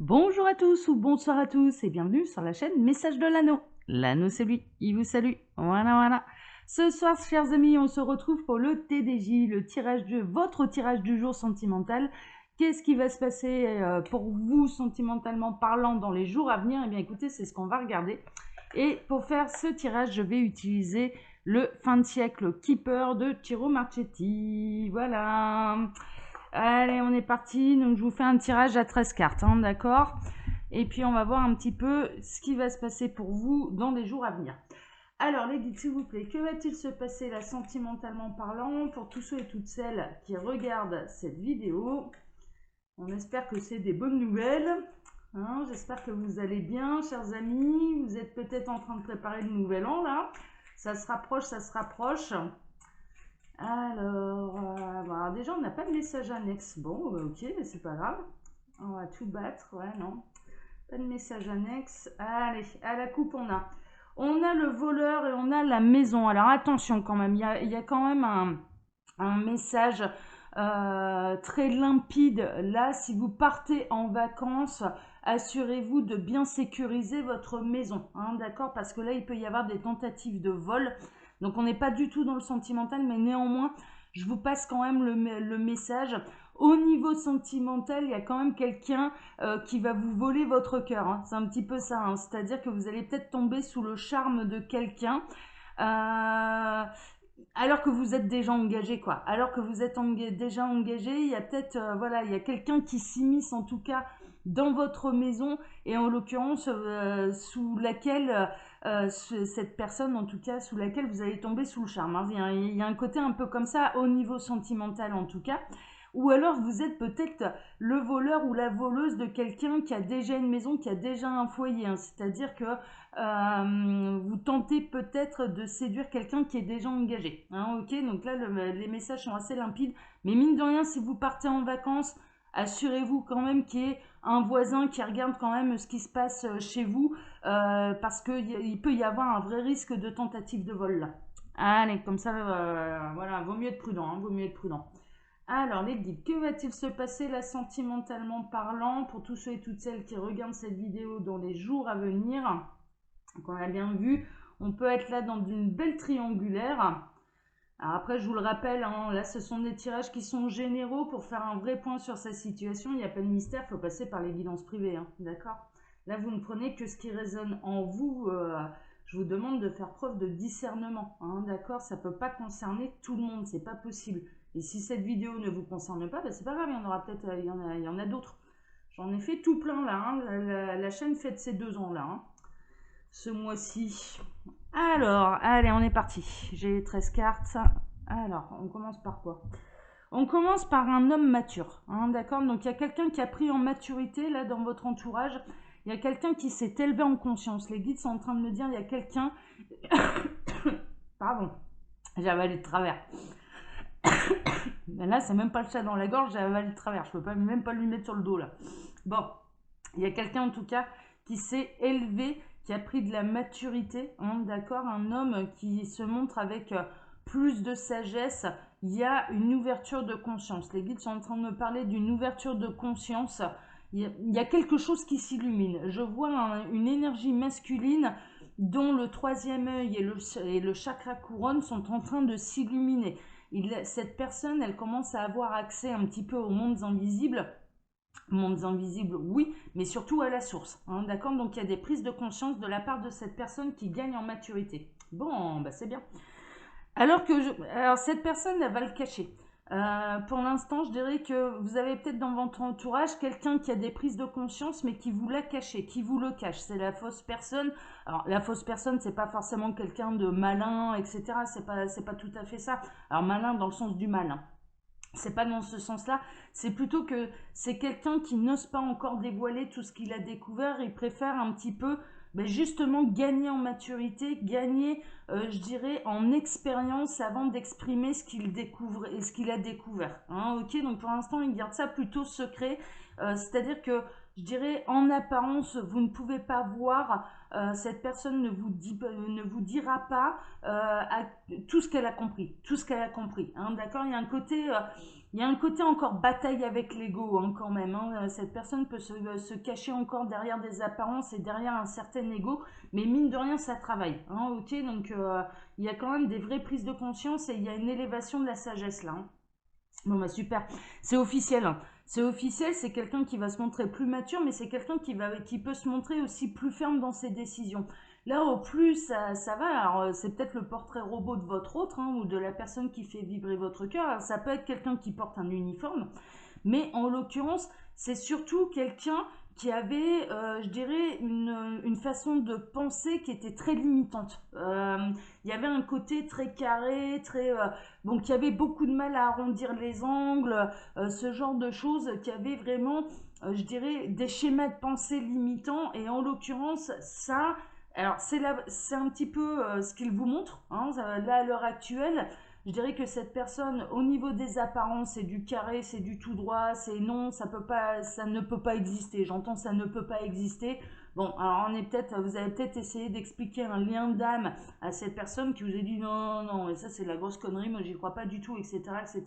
Bonjour à tous ou bonsoir à tous et bienvenue sur la chaîne Message de l'Anneau. L'Anneau c'est lui, il vous salue. Voilà. Ce soir, chers amis, on se retrouve pour le TDJ, votre tirage du jour sentimental. Qu'est-ce qui va se passer pour vous sentimentalement parlant dans les jours à venir? Eh bien écoutez, c'est ce qu'on va regarder. Et pour faire ce tirage, je vais utiliser le fin de siècle Keeper de Tiro Marchetti. Voilà. Allez, on est parti. Donc, je vous fais un tirage à 13 cartes, hein, d'accord? Et puis, on va voir un petit peu ce qui va se passer pour vous dans les jours à venir. Alors, les guides, s'il vous plaît, que va-t-il se passer là, sentimentalement parlant, pour tous ceux et toutes celles qui regardent cette vidéo? On espère que c'est des bonnes nouvelles. Hein, j'espère que vous allez bien, chers amis. Vous êtes peut-être en train de préparer le nouvel an, là. Ça se rapproche, ça se rapproche. Alors, bah, déjà, on n'a pas de message annexe. Bon, ok, mais c'est pas grave. On va tout battre, ouais, non. Pas de message annexe. Allez, à la coupe, on a. On a le voleur et on a la maison. Alors, attention quand même, il y a quand même un message très limpide. Là, si vous partez en vacances, assurez-vous de bien sécuriser votre maison. Hein, d'accord? Parce que là, il peut y avoir des tentatives de vol. Donc, on n'est pas du tout dans le sentimental, mais néanmoins, je vous passe quand même le message. Au niveau sentimental, il y a quand même quelqu'un qui va vous voler votre cœur. Hein. C'est un petit peu ça. Hein. C'est-à-dire que vous allez peut-être tomber sous le charme de quelqu'un. Alors que vous êtes déjà engagé, quoi. Alors que vous êtes déjà engagé, il y a peut-être, voilà, il y a quelqu'un qui s'immisce en tout cas dans votre maison et en l'occurrence sous laquelle cette personne, en tout cas, sous laquelle vous allez tomber sous le charme. Hein. Il y a un côté un peu comme ça au niveau sentimental en tout cas. Ou alors vous êtes peut-être le voleur ou la voleuse de quelqu'un qui a déjà une maison, qui a déjà un foyer. Hein. C'est-à-dire que vous tentez peut-être de séduire quelqu'un qui est déjà engagé. Hein, ok, donc là, les messages sont assez limpides. Mais mine de rien, si vous partez en vacances, assurez-vous quand même qu'il y ait un voisin qui regarde quand même ce qui se passe chez vous, parce qu'il peut y avoir un vrai risque de tentative de vol là. Allez, comme ça, voilà, vaut mieux être prudent, hein, vaut mieux être prudent. Alors, les guides, que va-t-il se passer là sentimentalement parlant pour tous ceux et toutes celles qui regardent cette vidéo dans les jours à venir? Donc, on a bien vu, on peut être là dans une belle triangulaire. Alors après, je vous le rappelle, hein, là, ce sont des tirages qui sont généraux pour faire un vrai point sur sa situation. Il n'y a pas de mystère, il faut passer par les guidances privées, hein, d'accord? Là, vous ne prenez que ce qui résonne en vous. Je vous demande de faire preuve de discernement, hein, d'accord? Ça ne peut pas concerner tout le monde, c'est pas possible. Et si cette vidéo ne vous concerne pas, ben c'est pas grave, il y en aura peut-être, il y en a d'autres. J'en ai fait tout plein là, hein, la chaîne fête ses 2 ans là, hein, ce mois-ci. Alors, allez, on est parti. J'ai 13 cartes. Alors, on commence par quoi? On commence par un homme mature, hein, d'accord? Donc, il y a quelqu'un qui a pris en maturité, là, dans votre entourage. Il y a quelqu'un qui s'est élevé en conscience. Les guides sont en train de me dire, il y a quelqu'un... Pardon, j'ai avalé de travers. Mais là, c'est même pas le chat dans la gorge, j'ai avalé de travers. Je peux pas, même pas lui mettre sur le dos, là. Bon, il y a quelqu'un, en tout cas, qui s'est élevé, qui a pris de la maturité, hein, d'accord? Un homme qui se montre avec plus de sagesse. Il y a une ouverture de conscience. Les guides sont en train de me parler d'une ouverture de conscience. Il y a quelque chose qui s'illumine. Je vois une énergie masculine dont le troisième œil et le chakra couronne sont en train de s'illuminer. Cette personne, elle commence à avoir accès un petit peu aux mondes invisibles. Mondes invisibles, oui, mais surtout à la source. Hein, d'accord? Donc il y a des prises de conscience de la part de cette personne qui gagne en maturité. Bon, bah c'est bien. Alors cette personne, elle va le cacher. Pour l'instant, je dirais que vous avez peut-être dans votre entourage quelqu'un qui a des prises de conscience, mais qui vous l'a caché, qui vous le cache. C'est la fausse personne. Alors, la fausse personne, c'est pas forcément quelqu'un de malin, etc. C'est pas tout à fait ça. Alors, malin dans le sens du malin. C'est pas dans ce sens-là, c'est plutôt que c'est quelqu'un qui n'ose pas encore dévoiler tout ce qu'il a découvert, il préfère un petit peu justement gagner en maturité, gagner, je dirais, en expérience avant d'exprimer ce qu'il découvre et ce qu'il a découvert. Hein, ok, donc pour l'instant, il garde ça plutôt secret, c'est-à-dire que je dirais en apparence, vous ne pouvez pas voir, cette personne ne vous dira pas tout ce qu'elle a compris, tout ce qu'elle a compris. Hein, d'accord, il y a un côté il y a un côté encore bataille avec l'ego hein, quand même. Hein. Cette personne peut se cacher encore derrière des apparences et derrière un certain ego, mais mine de rien, ça travaille. Hein, ok, donc il y a quand même des vraies prises de conscience et il y a une élévation de la sagesse là. Hein. Bon bah super, c'est officiel. Hein. C'est officiel, c'est quelqu'un qui va se montrer plus mature, mais c'est quelqu'un qui peut se montrer aussi plus ferme dans ses décisions. Là, au plus ça va, alors c'est peut-être le portrait robot de votre autre, hein, ou de la personne qui fait vibrer votre cœur. Alors, ça peut être quelqu'un qui porte un uniforme, mais en l'occurrence, c'est surtout quelqu'un qui avait, je dirais, une façon de penser qui était très limitante. Il y avait un côté très carré, bon, qui avait beaucoup de mal à arrondir les angles, ce genre de choses, qui avait vraiment, je dirais, des schémas de pensée limitants. Et en l'occurrence, ça, alors c'est un petit peu ce qu'il vous montre, hein, là à l'heure actuelle. Je dirais que cette personne, au niveau des apparences, c'est du carré, c'est du tout droit, c'est non, ça ne peut pas exister. J'entends ça ne peut pas exister. Bon, alors vous avez peut-être essayé d'expliquer un lien d'âme à cette personne qui vous a dit non, non, et ça c'est la grosse connerie, moi j'y crois pas du tout, etc., etc.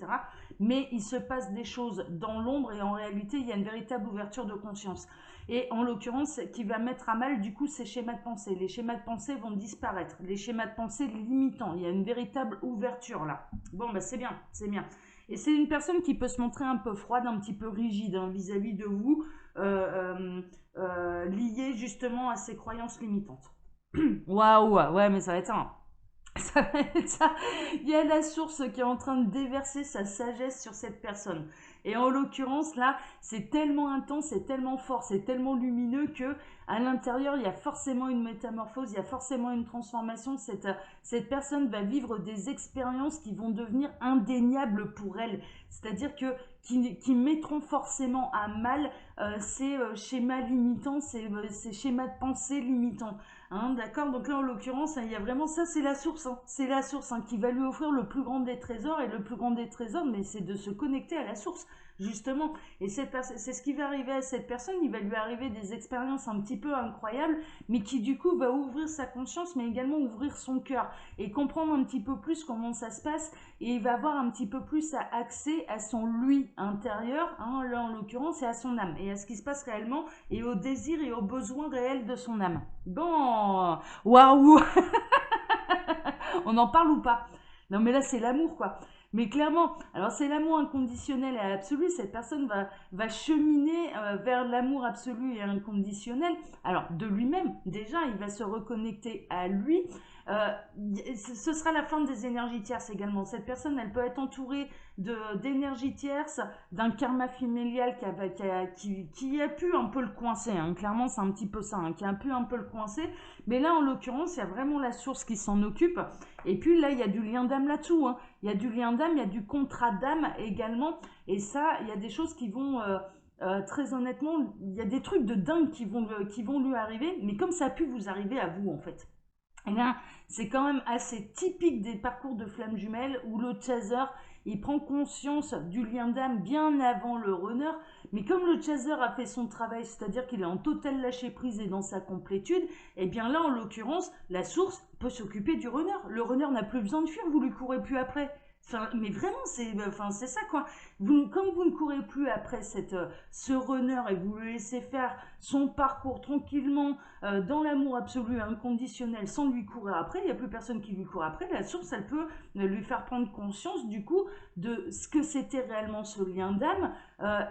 Mais il se passe des choses dans l'ombre et en réalité il y a une véritable ouverture de conscience. Et en l'occurrence, qui va mettre à mal du coup ces schémas de pensée. Les schémas de pensée vont disparaître, les schémas de pensée limitants. Il y a une véritable ouverture là. Bon, bah c'est bien, c'est bien. Et c'est une personne qui peut se montrer un peu froide, un petit peu rigide hein, vis-à-vis de vous, liée justement à ses croyances limitantes. Waouh, ouais, mais ça va être un. Ça va être ça. Il y a la source qui est en train de déverser sa sagesse sur cette personne. Et en l'occurrence, là, c'est tellement intense, c'est tellement fort, c'est tellement lumineux que à l'intérieur, il y a forcément une métamorphose, il y a forcément une transformation. Cette personne va vivre des expériences qui vont devenir indéniables pour elle. C'est-à-dire qui mettront forcément à mal ces schémas limitants, ces schémas de pensée limitants. Hein, d'accord. Donc là, en l'occurrence, hein, il y a vraiment ça, c'est la source. Hein, c'est la source hein, qui va lui offrir le plus grand des trésors. Et le plus grand des trésors, mais c'est de se connecter à la source, justement. Et c'est ce qui va arriver à cette personne. Il va lui arriver des expériences un petit peu incroyables, mais qui du coup va ouvrir sa conscience, mais également ouvrir son cœur et comprendre un petit peu plus comment ça se passe. Et il va avoir un petit peu plus accès à son lui intérieur, hein, là en l'occurrence, et à son âme, et à ce qui se passe réellement, et aux désirs et aux besoins réels de son âme. Bon, waouh, on en parle ou pas? Non mais là c'est l'amour quoi. Mais clairement, alors c'est l'amour inconditionnel et absolu, cette personne va cheminer vers l'amour absolu et inconditionnel. Alors de lui-même, déjà, il va se reconnecter à lui. Euh, Ce sera la fin des énergies tierces également. Cette personne, elle peut être entourée d'énergies tierces, d'un karma familial qui a pu un peu le coincer. Hein. Clairement, c'est un petit peu ça, hein, qui a pu un peu le coincer. Mais là, en l'occurrence, il y a vraiment la source qui s'en occupe. Et puis là, il y a du lien d'âme là-dessous. Hein. Il y a du lien d'âme, il y a du contrat d'âme également. Et ça, il y a des choses qui vont... très honnêtement, il y a des trucs de dingue qui vont lui arriver, mais comme ça a pu vous arriver à vous en fait. Eh bien, c'est quand même assez typique des parcours de flammes jumelles où le chaser, il prend conscience du lien d'âme bien avant le runner, mais comme le chaser a fait son travail, c'est-à-dire qu'il est en total lâcher prise et dans sa complétude, eh bien là, en l'occurrence, la source peut s'occuper du runner. Le runner n'a plus besoin de fuir, vous lui courez plus après. Enfin, mais vraiment, c'est ça quoi. Comme vous ne courez plus après ce runner et vous le laissez faire son parcours tranquillement, dans l'amour absolu, inconditionnel, sans lui courir après, il n'y a plus personne qui lui court après. La source, elle peut lui faire prendre conscience du coup de ce que c'était réellement ce lien d'âme,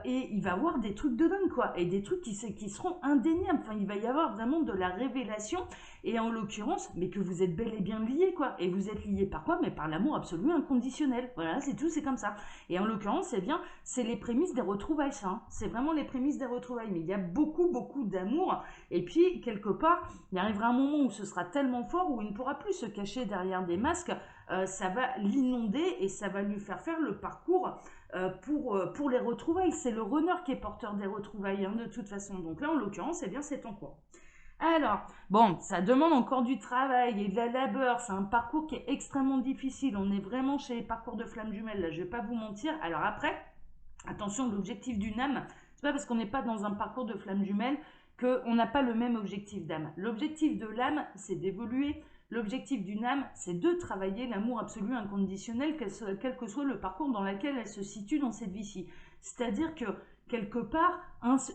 et il va avoir des trucs de dingue quoi, et des trucs qui seront indéniables. Enfin, il va y avoir vraiment de la révélation, et en l'occurrence, mais que vous êtes bel et bien liés quoi. Et vous êtes liés par quoi? Mais par l'amour absolu inconditionnel. Voilà, c'est tout, c'est comme ça. Et en l'occurrence, eh bien, c'est les prémices des retrouvailles, ça. Hein. C'est vraiment les prémices des retrouvailles. Mais il y a beaucoup, beaucoup d'amour. Et puis, quelque part, il arrivera un moment où ce sera tellement fort où il ne pourra plus se cacher derrière des masques. Ça va l'inonder et ça va lui faire le parcours pour les retrouvailles. C'est le runner qui est porteur des retrouvailles, hein, de toute façon. Donc là, en l'occurrence, eh bien, c'est en cours. Alors, bon, ça demande encore du travail et de la labeur. C'est un parcours qui est extrêmement difficile. On est vraiment chez les parcours de flammes jumelles, là, je vais pas vous mentir. Alors après, attention, l'objectif d'une âme, c'est pas parce qu'on n'est pas dans un parcours de flammes jumelles qu'on n'a pas le même objectif d'âme. L'objectif de l'âme, c'est d'évoluer, L'objectif d'une âme, c'est de travailler l'amour absolu inconditionnel, quel que soit le parcours dans lequel elle se situe dans cette vie-ci. C'est-à-dire que, quelque part,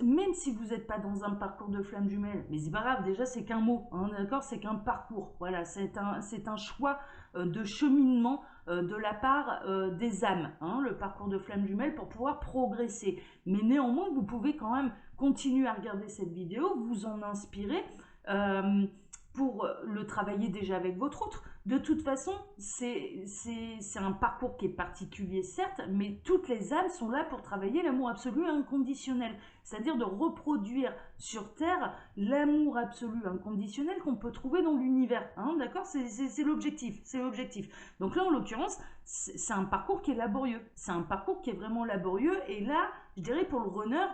même si vous n'êtes pas dans un parcours de flamme jumelle, mais c'est pas grave, déjà c'est qu'un mot, hein, d'accord, c'est qu'un parcours, voilà, c'est un choix de cheminement de la part des âmes, hein, le parcours de flamme jumelle pour pouvoir progresser. Mais néanmoins, vous pouvez quand même continuer à regarder cette vidéo, vous en inspirer, pour le travailler déjà avec votre autre. De toute façon, c'est un parcours qui est particulier, certes, mais toutes les âmes sont là pour travailler l'amour absolu inconditionnel. C'est-à-dire de reproduire sur Terre l'amour absolu inconditionnel qu'on peut trouver dans l'univers. Hein, d'accord, c'est l'objectif. C'est l'objectif. Donc là, en l'occurrence, c'est un parcours qui est laborieux. C'est un parcours qui est vraiment laborieux. Et là, je dirais pour le runner,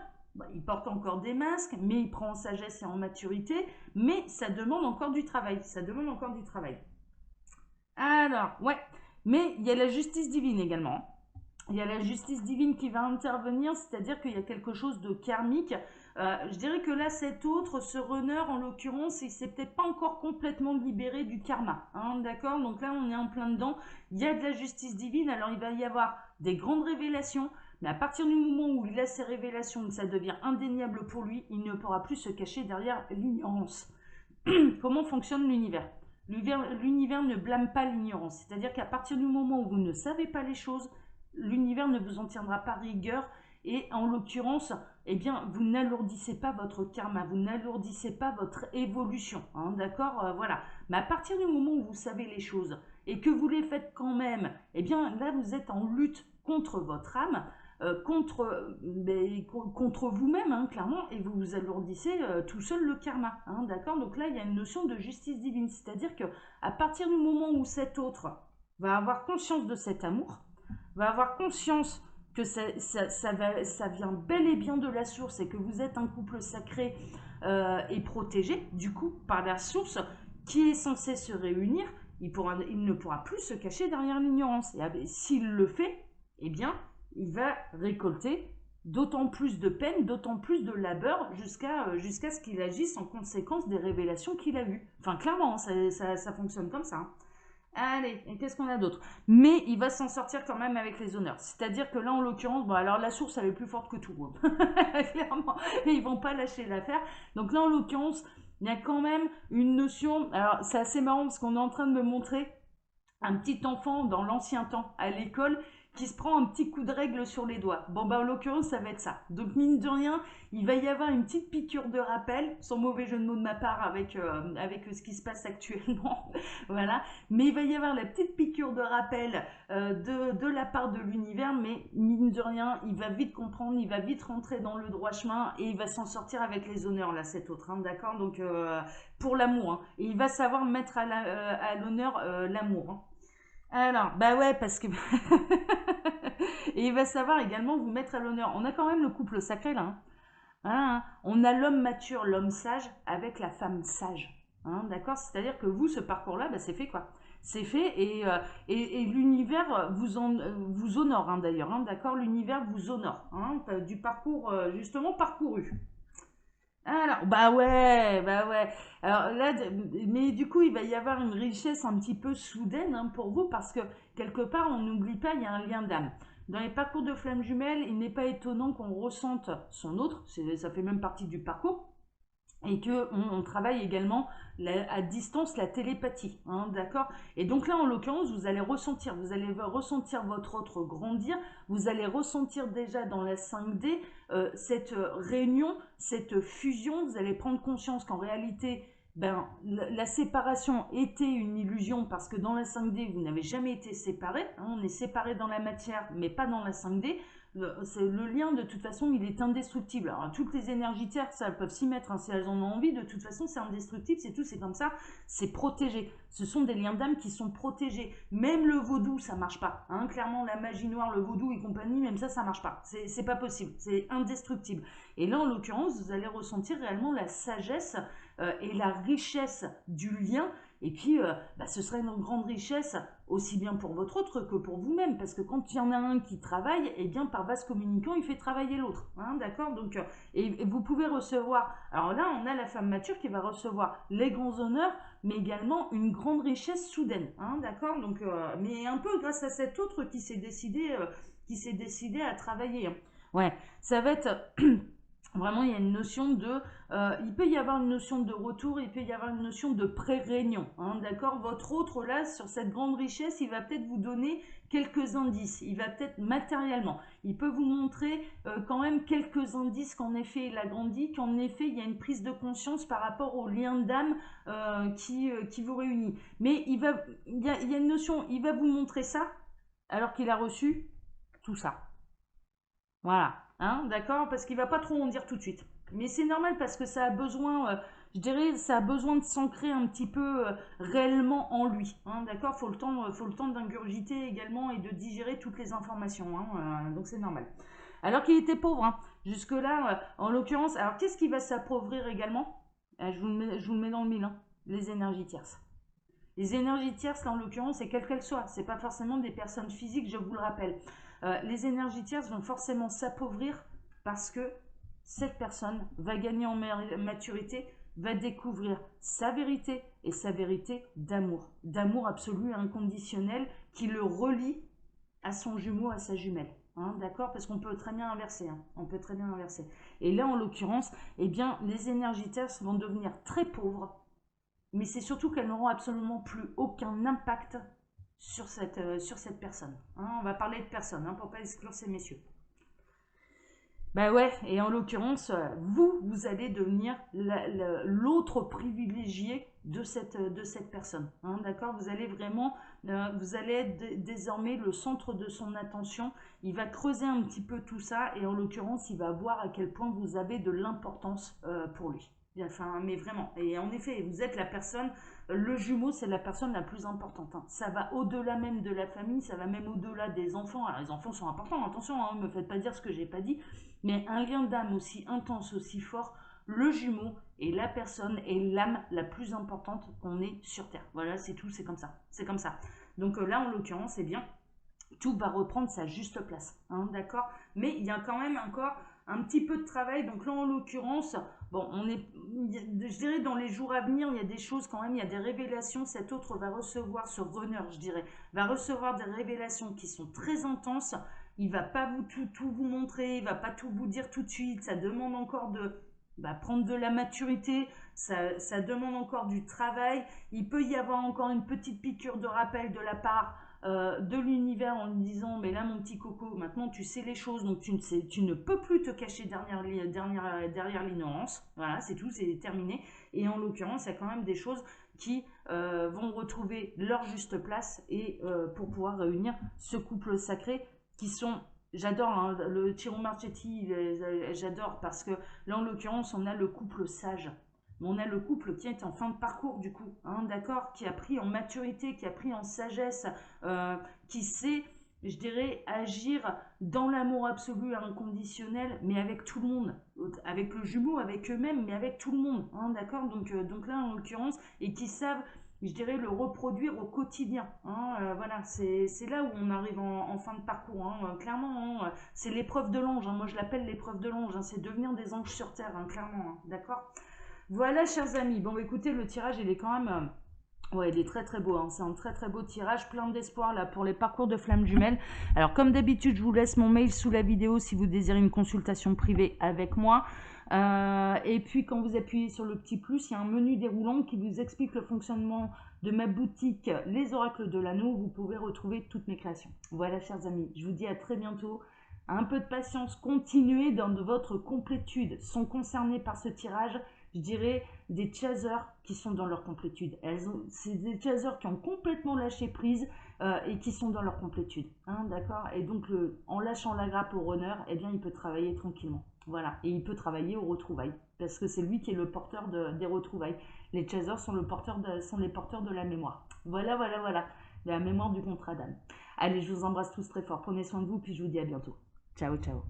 il porte encore des masques, mais il prend en sagesse et en maturité, mais ça demande encore du travail. Ça demande encore du travail. Alors, ouais, mais il y a la justice divine également. Il y a la justice divine qui va intervenir, c'est-à-dire qu'il y a quelque chose de karmique. Je dirais que là, cet autre, ce runner, en l'occurrence, il s'est peut-être pas encore complètement libéré du karma. Hein, d'accord? Donc là, on est en plein dedans. Il y a de la justice divine, alors il va y avoir des grandes révélations. Mais à partir du moment où il a ces révélations, que ça devient indéniable pour lui, il ne pourra plus se cacher derrière l'ignorance. Comment fonctionne l'univers? L'univers ne blâme pas l'ignorance. C'est-à-dire qu'à partir du moment où vous ne savez pas les choses, l'univers ne vous en tiendra pas rigueur. Et en l'occurrence, eh bien, vous n'alourdissez pas votre karma, vous n'alourdissez pas votre évolution. Hein, d'accord, voilà. Mais à partir du moment où vous savez les choses et que vous les faites quand même, eh bien, là, vous êtes en lutte contre votre âme. Contre vous-même, hein, clairement, et vous vous alourdissez tout seul le karma. Hein, d'accord? Donc là, il y a une notion de justice divine, c'est-à-dire que à partir du moment où cet autre va avoir conscience de cet amour, va avoir conscience que ça vient bel et bien de la source et que vous êtes un couple sacré et protégé, du coup, par la source qui est censée se réunir, il ne pourra plus se cacher derrière l'ignorance. Et s'il le fait, eh bien, il va récolter d'autant plus de peine, d'autant plus de labeur jusqu'à ce qu'il agisse en conséquence des révélations qu'il a eues. Enfin, clairement, ça fonctionne comme ça. Hein. Allez, et qu'est-ce qu'on a d'autre? Mais il va s'en sortir quand même avec les honneurs. C'est-à-dire que là, en l'occurrence, bon, alors la source, elle est plus forte que tout. Clairement, et ils vont pas lâcher l'affaire. Donc là, en l'occurrence, il y a quand même une notion... Alors, c'est assez marrant parce qu'on est en train de me montrer un petit enfant dans l'ancien temps à l'école qui se prend un petit coup de règle sur les doigts. Bon, bah en l'occurrence, ça va être ça. Donc, mine de rien, il va y avoir une petite piqûre de rappel, sans mauvais jeu de mots de ma part avec ce qui se passe actuellement. Voilà. Mais il va y avoir la petite piqûre de rappel de la part de l'univers, mais mine de rien, il va vite comprendre, il va vite rentrer dans le droit chemin et il va s'en sortir avec les honneurs, là, cet autre. Hein, d'accord? Donc, pour l'amour. Hein. Et il va savoir mettre à l'honneur l'amour. Hein. Alors, bah ouais, parce que... Et il va savoir également vous mettre à l'honneur. On a quand même le couple sacré là. Hein. Voilà, hein. On a l'homme mature, l'homme sage avec la femme sage. Hein, d'accord? C'est-à-dire que vous, ce parcours-là, bah, c'est fait quoi? C'est fait et l'univers vous honore hein, d'ailleurs. Hein, d'accord? L'univers vous honore hein, du parcours justement parcouru. Alors, bah ouais. Alors là, mais du coup, il va y avoir une richesse un petit peu soudaine hein, pour vous parce que quelque part, on n'oublie pas, il y a un lien d'âme. Dans les parcours de flammes jumelles, il n'est pas étonnant qu'on ressente son autre, ça fait même partie du parcours, et qu'on travaille également à distance la télépathie, hein, d'accord? Et donc là, en l'occurrence, vous allez ressentir votre autre grandir, vous allez ressentir déjà dans la 5D cette réunion, cette fusion, vous allez prendre conscience qu'en réalité, la séparation était une illusion parce que dans la 5D, vous n'avez jamais été séparés, hein, on est séparés dans la matière, mais pas dans la 5D. Le lien, de toute façon, il est indestructible. Alors, toutes les énergies terres, ça peuvent s'y mettre hein, si elles en ont envie. De toute façon, c'est indestructible, c'est tout, c'est comme ça. C'est protégé. Ce sont des liens d'âme qui sont protégés. Même le vaudou, ça marche pas. Hein. Clairement, la magie noire, le vaudou et compagnie, même ça marche pas. C'est pas possible. C'est indestructible. Et là, en l'occurrence, vous allez ressentir réellement la sagesse et la richesse du lien Et puis, ce serait une grande richesse, aussi bien pour votre autre que pour vous-même, parce que quand il y en a un qui travaille, eh bien, par vase communicant, il fait travailler l'autre, hein, d'accord? Donc, et vous pouvez recevoir, alors là, on a la femme mature qui va recevoir les grands honneurs, mais également une grande richesse soudaine, hein, d'accord? Donc, mais un peu grâce à cet autre qui s'est décidé à travailler, hein. Ouais, ça va être... Vraiment, il y a une notion de... il peut y avoir une notion de retour, il peut y avoir une notion de pré-réunion, hein, d'accord? Votre autre, là, sur cette grande richesse, il va peut-être vous donner quelques indices. Il va peut-être matériellement, il peut vous montrer quand même quelques indices qu'en effet, il a grandi, qu'en effet, il y a une prise de conscience par rapport au lien d'âme qui vous réunit. Mais il y a une notion, il va vous montrer ça, alors qu'il a reçu tout ça. Voilà, hein, d'accord? Parce qu'il va pas trop en dire tout de suite. Mais c'est normal parce que ça a besoin, je dirais, ça a besoin de s'ancrer un petit peu réellement en lui, hein, d'accord? Faut le temps d'ingurgiter également et de digérer toutes les informations, hein, donc c'est normal. Alors qu'il était pauvre, hein, jusque-là, en l'occurrence, alors qu'est-ce qui va s'appauvrir également? Je vous le mets dans le mille, hein, les énergies tierces. Les énergies tierces, là, en l'occurrence, c'est quelles qu'elles soient. C'est pas forcément des personnes physiques, je vous le rappelle. Les énergies tierces vont forcément s'appauvrir parce que cette personne va gagner en maturité, va découvrir sa vérité et sa vérité d'amour. D'amour absolu et inconditionnel qui le relie à son jumeau, à sa jumelle. Hein, d'accord? Parce qu'on peut très bien inverser. Hein, on peut très bien inverser. Et là, en l'occurrence, eh bien, les énergies tierces vont devenir très pauvres, mais c'est surtout qu'elles n'auront absolument plus aucun impact sur cette personne. Hein, on va parler de personne, hein, pour ne pas exclure ces messieurs. Bah ouais, et en l'occurrence, vous allez devenir l'autre privilégié de cette personne. Hein, d'accord? Vous allez vraiment, vous allez être désormais le centre de son attention. Il va creuser un petit peu tout ça et en l'occurrence, il va voir à quel point vous avez de l'importance pour lui. Enfin, mais vraiment. Et en effet, vous êtes la personne, le jumeau, c'est la personne la plus importante. Hein. Ça va au-delà même de la famille, ça va même au-delà des enfants. Alors, les enfants sont importants, attention, hein, ne me faites pas dire ce que j'ai pas dit. Mais un lien d'âme aussi intense, aussi fort, le jumeau est la personne et l'âme la plus importante qu'on ait sur Terre. Voilà, c'est tout, c'est comme ça. C'est comme ça. Donc là, en l'occurrence, eh bien, tout va reprendre sa juste place. Hein, d'accord? Mais il y a quand même encore un petit peu de travail. Donc là, en l'occurrence, bon, je dirais dans les jours à venir, il y a des choses quand même, il y a des révélations. Cet autre va recevoir, ce runner, je dirais, va recevoir des révélations qui sont très intenses. Il va pas tout vous montrer, il va pas tout vous dire tout de suite. Ça demande encore de prendre de la maturité, ça demande encore du travail. Il peut y avoir encore une petite piqûre de rappel de la part de l'univers en lui disant mais là mon petit coco, maintenant tu sais les choses, donc tu ne peux plus te cacher derrière l'ignorance. Voilà, c'est tout, c'est terminé. Et en l'occurrence, il y a quand même des choses qui vont retrouver leur juste place et pour pouvoir réunir ce couple sacré qui sont... J'adore hein, le Tiro Marchetti, j'adore parce que là en l'occurrence on a le couple sage. On a le couple qui est en fin de parcours du coup, hein, d'accord, qui a pris en maturité, qui a pris en sagesse, qui sait, je dirais, agir dans l'amour absolu et inconditionnel, mais avec tout le monde, avec le jumeau, avec eux-mêmes, mais avec tout le monde, hein, d'accord, donc là en l'occurrence, et qui savent, je dirais, le reproduire au quotidien. Hein, voilà, c'est là où on arrive en fin de parcours. Hein, clairement, hein, c'est l'épreuve de l'ange. Hein, moi, je l'appelle l'épreuve de l'ange. Hein, c'est devenir des anges sur terre, hein, clairement. Hein, d'accord? Voilà, chers amis. Bon, écoutez, le tirage, il est quand même... ouais, il est très très beau, hein. C'est un très très beau tirage, plein d'espoir là pour les parcours de flammes jumelles. Alors comme d'habitude, je vous laisse mon mail sous la vidéo si vous désirez une consultation privée avec moi. Et puis quand vous appuyez sur le petit plus, il y a un menu déroulant qui vous explique le fonctionnement de ma boutique Les Oracles de l'Anneau. Vous pouvez retrouver toutes mes créations. Voilà, chers amis, je vous dis à très bientôt. Un peu de patience, continuez dans votre complétude. Sont concernés par ce tirage, je dirais, des chasers qui sont dans leur complétude. C'est des chasers qui ont complètement lâché prise et qui sont dans leur complétude. Hein, d'accord? Et donc, en lâchant la grappe au runner, eh bien, il peut travailler tranquillement. Voilà. Et il peut travailler aux retrouvailles. Parce que c'est lui qui est le porteur des retrouvailles. Les chasers sont les porteurs de la mémoire. Voilà, voilà, voilà. La mémoire du contrat d'âme. Allez, je vous embrasse tous très fort. Prenez soin de vous, puis je vous dis à bientôt. Ciao, ciao.